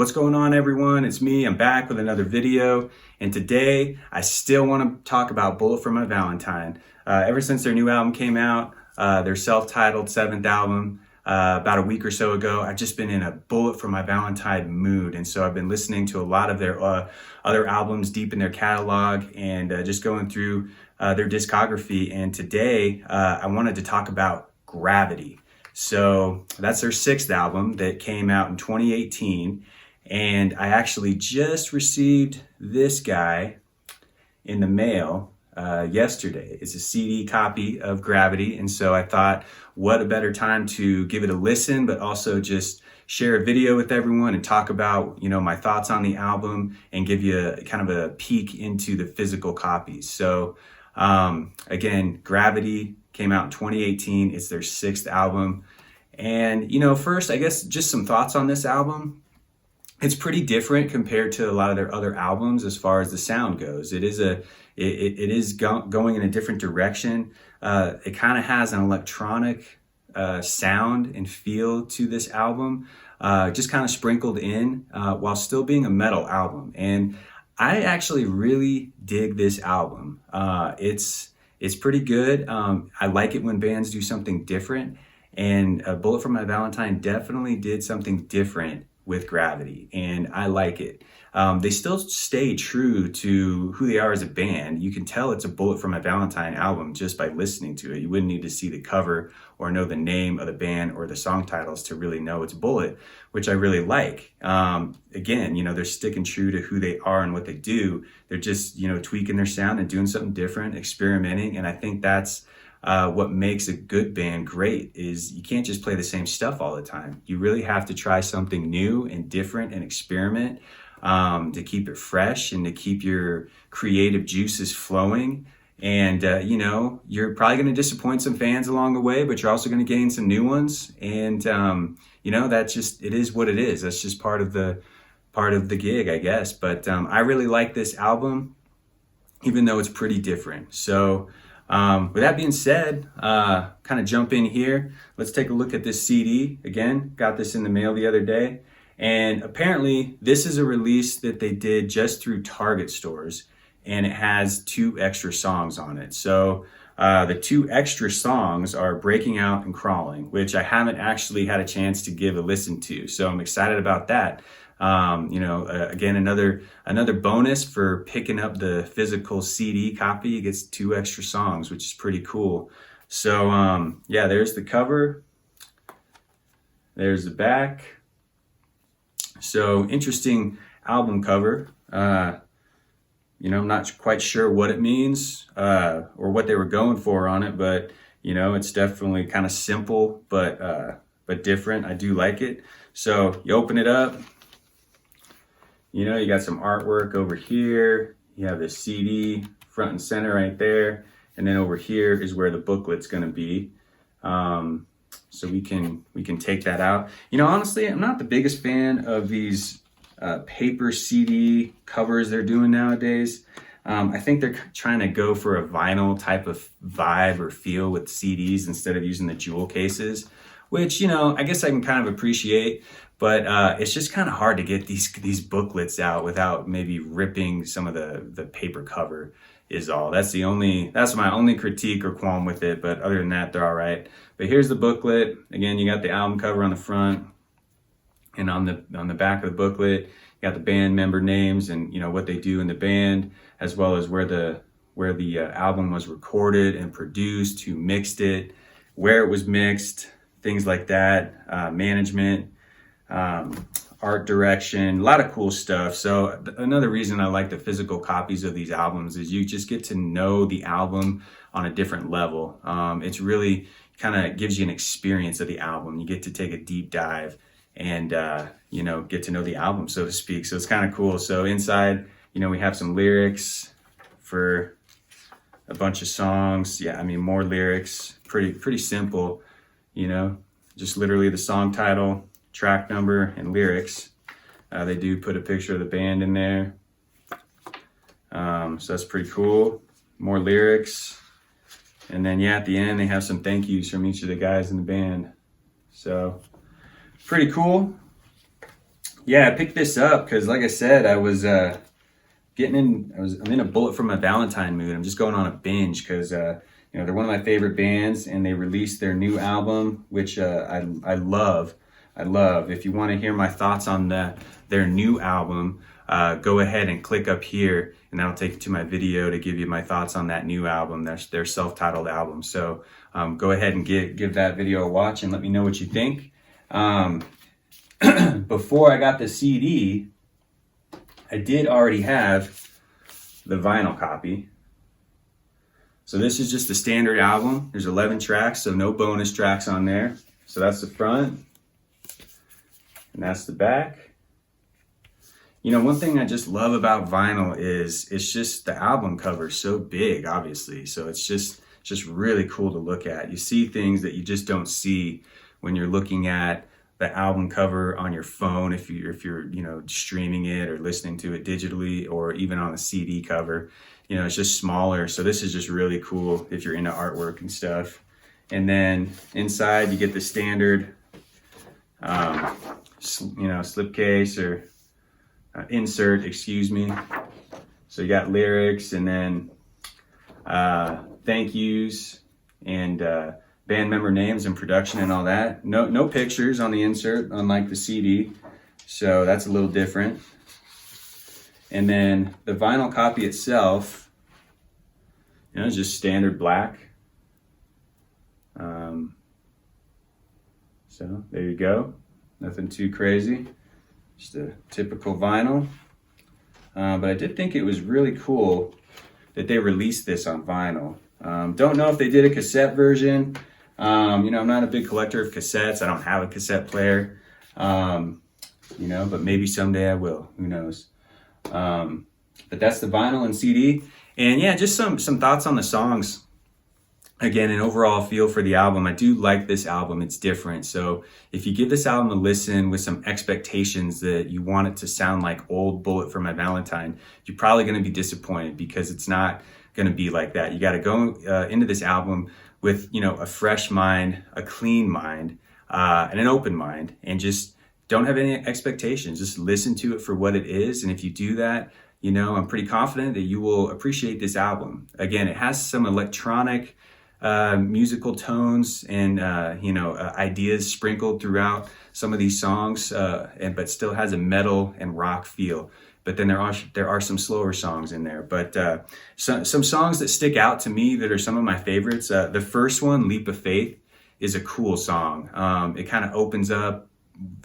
What's going on, everyone? It's me. I'm back with another video, and today I still want to talk about Bullet for My Valentine. Ever since their new album came out, their self-titled 7th album, about a week or so ago, I've just been in a Bullet for My Valentine mood, and so I've been listening to a lot of their other albums deep in their catalog and just going through their discography. And today I wanted to talk about Gravity. So that's their 6th album that came out in 2018. And I actually just received this guy in the mail yesterday. It's a CD copy of Gravity. And so I thought, what a better time to give it a listen, but also just share a video with everyone and talk about, my thoughts on the album and give you kind of a peek into the physical copies. So again, Gravity came out in 2018. It's their 6th album. And, first, I guess just some thoughts on this album. It's pretty different compared to a lot of their other albums as far as the sound goes. It is going in a different direction. It kind of has an electronic sound and feel to this album, just kind of sprinkled in while still being a metal album. And I actually really dig this album. It's pretty good. I like it when bands do something different. And Bullet for My Valentine definitely did something different with Gravity, and I like it. They still stay true to who they are as a band. You can tell it's a Bullet for My Valentine album just by listening to it. You wouldn't need to see the cover or know the name of the band or the song titles to really know it's Bullet, which I really like. Again, they're sticking true to who they are and what they do. They're just, tweaking their sound and doing something different, experimenting, and I think that's what makes a good band great. Is you can't just play the same stuff all the time. You really have to try something new and different and experiment to keep it fresh and to keep your creative juices flowing. And, you're probably going to disappoint some fans along the way, but you're also going to gain some new ones. And, that's just, it is what it is. That's just part of the gig, I guess. But I really like this album, even though it's pretty different. So, with that being said, kind of jump in here. Let's take a look at this CD. Again, got this in the mail the other day. And apparently this is a release that they did just through Target stores, and it has 2 extra songs on it. So the 2 extra songs are Breaking Out and Crawling, which I haven't actually had a chance to give a listen to. So I'm excited about that. Again, another bonus for picking up the physical CD copy. It gets 2 extra songs, which is pretty cool. So, there's the cover. There's the back. So interesting album cover. I'm not quite sure what it means, or what they were going for on it, but, it's definitely kind of simple, but different. I do like it. So you open it up. You got some artwork over here. You have the CD front and center right there. And then over here is where the booklet's going to be. So we can take that out. Honestly, I'm not the biggest fan of these paper CD covers they're doing nowadays. I think they're trying to go for a vinyl type of vibe or feel with CDs instead of using the jewel cases, which, I guess I can kind of appreciate. But it's just kind of hard to get these booklets out without maybe ripping some of the paper cover is all. That's my only critique or qualm with it. But other than that, they're all right. But here's the booklet. Again, you got the album cover on the front, and on the back of the booklet, you got the band member names and what they do in the band, as well as where the album was recorded and produced, who mixed it, where it was mixed, things like that, management. Art direction, a lot of cool stuff. So another reason I like the physical copies of these albums is you just get to know the album on a different level. It's really kind of gives you an experience of the album. You get to take a deep dive and, get to know the album, so to speak. So it's kind of cool. So inside, we have some lyrics for a bunch of songs. Yeah, more lyrics, pretty simple, just literally the song title, track number, and lyrics. They do put a picture of the band in there. So that's pretty cool. More lyrics. And then, at the end, they have some thank yous from each of the guys in the band. So pretty cool. Yeah, I picked this up because, like I said, I was I'm in a Bullet for My Valentine mood. I'm just going on a binge because they're one of my favorite bands, and they released their new album, which I love. I love. If you want to hear my thoughts on their new album, go ahead and click up here, and that'll take you to my video to give you my thoughts on that new album, their self-titled album. So go ahead and give that video a watch and let me know what you think. Before I got the CD, I did already have the vinyl copy. So this is just a standard album. There's 11 tracks, so no bonus tracks on there. So that's the front, and that's the back. You know, one thing I just love about vinyl is it's just the album cover is so big, obviously. So it's just really cool to look at. You see things that you just don't see when you're looking at the album cover on your phone, if you're streaming it or listening to it digitally, or even on a CD cover. You know, it's just smaller. So this is just really cool if you're into artwork and stuff. And then inside you get the standard slipcase or insert, excuse me. So you got lyrics, and then thank yous, and band member names and production and all that. No pictures on the insert, unlike the CD. So that's a little different. And then the vinyl copy itself, it's just standard black. So there you go. Nothing too crazy. Just a typical vinyl. But I did think it was really cool that they released this on vinyl. Don't know if they did a cassette version. I'm not a big collector of cassettes. I don't have a cassette player. But maybe someday I will. Who knows? But that's the vinyl and CD. And yeah, just some thoughts on the songs. Again, an overall feel for the album. I do like this album. It's different. So if you give this album a listen with some expectations that you want it to sound like old Bullet for My Valentine, you're probably going to be disappointed, because it's not going to be like that. You got to go into this album with, a fresh mind, a clean mind, and an open mind, and just don't have any expectations. Just listen to it for what it is. And if you do that, I'm pretty confident that you will appreciate this album. Again, it has some electronic musical tones and ideas sprinkled throughout some of these songs, but still has a metal and rock feel. But then there are some slower songs in there. But some songs that stick out to me that are some of my favorites. The first one, Leap of Faith, is a cool song. It kind of opens up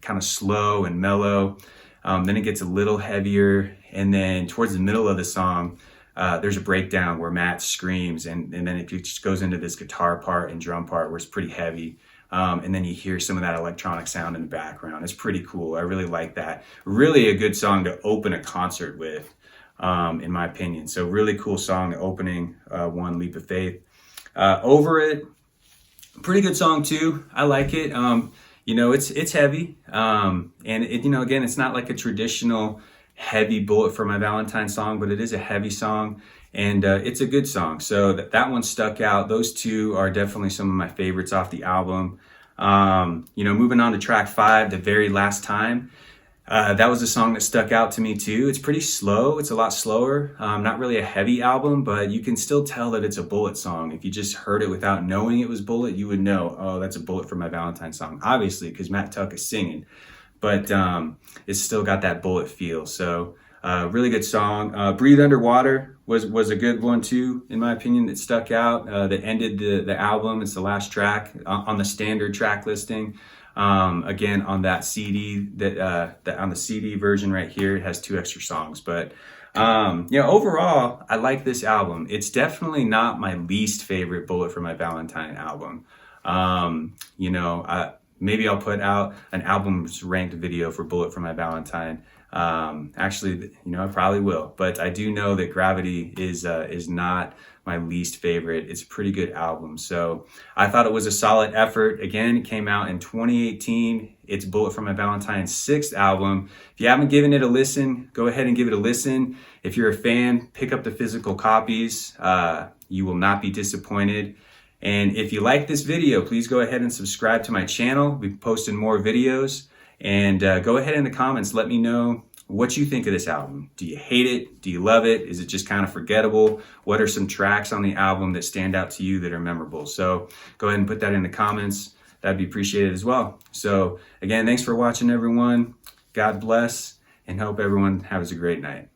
kind of slow and mellow. Then it gets a little heavier. And then towards the middle of the song, there's a breakdown where Matt screams, and then it just goes into this guitar part and drum part where it's pretty heavy. And then you hear some of that electronic sound in the background. It's pretty cool. I really like that. Really a good song to open a concert with, in my opinion. So really cool song, the opening one, Leap of Faith. Over It, pretty good song too. I like it. It's heavy. And it, again, it's not like a traditional heavy Bullet for My Valentine song, but it is a heavy song, and it's a good song. So that one stuck out. Those two are definitely some of my favorites off the album. Moving on to track 5, The Very Last Time. That was a song that stuck out to me too. It's pretty slow. It's a lot slower. Not really a heavy album, but you can still tell that it's a Bullet song. If you just heard it without knowing it was Bullet, you would know, oh, that's a Bullet for My Valentine song. Obviously, because Matt Tuck is singing. But it's still got that Bullet feel. So really good song. Breathe Underwater was a good one too, in my opinion, that stuck out, that ended the album. It's the last track on the standard track listing. Again, on that CD, that on the CD version right here, it has 2 extra songs. But overall, I like this album. It's definitely not my least favorite Bullet for My Valentine album. Maybe I'll put out an albums ranked video for Bullet for My Valentine. Actually, I probably will. But I do know that Gravity is not my least favorite. It's a pretty good album. So I thought it was a solid effort. Again, it came out in 2018. It's Bullet for My Valentine's 6th album. If you haven't given it a listen, go ahead and give it a listen. If you're a fan, pick up the physical copies. You will not be disappointed. And if you like this video, please go ahead and subscribe to my channel. We've posted more videos. And go ahead in the comments, let me know what you think of this album. Do you hate it? Do you love it? Is it just kind of forgettable? What are some tracks on the album that stand out to you that are memorable? So go ahead and put that in the comments. That'd be appreciated as well. So again, thanks for watching, everyone. God bless, and hope everyone has a great night.